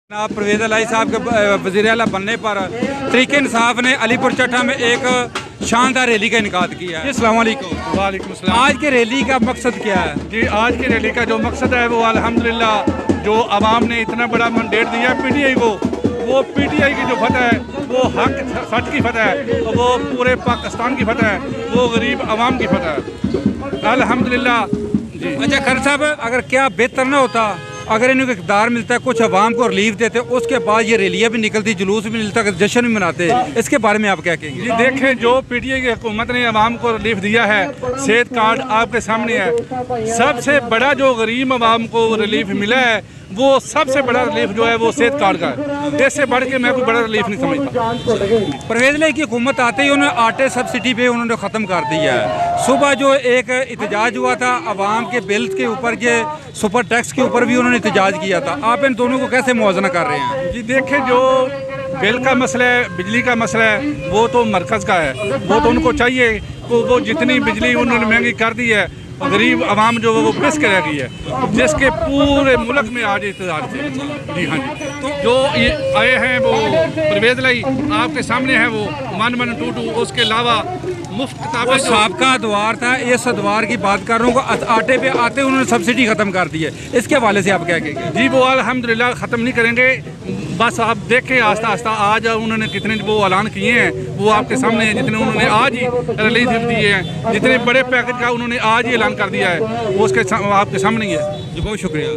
जनाब परवेज़ इलाही साहब के वज़ीर आला बनने पर तहरीक इंसाफ ने अलीपुर चट्टा में एक शानदार रैली का इनेकाद किया है। अस्सलाम वालेकुम। वालेकुम सलाम। आज की रैली का मकसद क्या है? जी, आज की रैली का जो मकसद है वो अल्हम्दुलिल्लाह जो आवाम ने इतना बड़ा मैंडेट दिया पीटीआई को, वो पीटीआई की जो फतह है वो हक सच की फतह है, वो पूरे पाकिस्तान की फतह है, वो गरीब आवाम की फतह है अल्हम्दुलिल्लाह। जी अच्छा खर साहब, अगर क्या बेहतर ना होता अगर इनको इक़्तिदार मिलता है, कुछ अवाम को रिलीफ देते, उसके बाद ये रैलियाँ भी निकलती, जुलूस भी मिलता, जश्न भी मनाते, इसके बारे में आप क्या कहेंगे? जी देखें, जो पीटीआई की हुकूमत ने आवाम को रिलीफ दिया है, सेहत कार्ड आपके सामने है, सबसे बड़ा जो गरीब आवाम को रिलीफ मिला है वो सबसे बड़ा रिलीफ जो है वो सेहत कार्ड का है। इससे बढ़ के मैं कोई बड़ा रिलीफ नहीं समझता। परवेज़ इलाही की हुकूमत आते ही उन्होंने आटे सब्सिडी पे उन्होंने ख़त्म कर दिया है। सुबह जो एक एहतजाज हुआ था आवाम के बिल्स के ऊपर, ये सुपर टैक्स के ऊपर भी उन्होंने एहतजाज किया था, आप इन दोनों को कैसे मुआवजा कर रहे हैं? जी देखें, जो बिल का मसला है, बिजली का मसला है, वो तो मरकज़ का है, वो तो उनको चाहिए वो जितनी बिजली उन्होंने महंगी कर दी है, गरीब आवाम जो वो पिस कर रही है, जिसके पूरे मुल्क में आज इंतजार थे। जी हाँ जी, तो जो ये आए हैं वो परवेज़ इलाही आपके सामने है, वो 1122, उसके अलावा मुफ्त किताबें। साबका अदवार था, इस अदवार की बात कर रहा हूँ, आटे पे आते उन्होंने सब्सिडी ख़त्म कर दी है, इसके हवाले से आप क्या कहेंगे? जी वो अल्हम्दुलिल्लाह ख़त्म नहीं करेंगे, बस आप देखें आस्ता आस्ता आज उन्होंने कितने वो ऐलान किए हैं वो आपके सामने हैं, जितने उन्होंने आज ही रिलीफ दिए हैं, जितने बड़े पैकेज का उन्होंने आज ही ऐलान कर दिया है वो उसके आपके सामने ही है। जी बहुत शुक्रिया।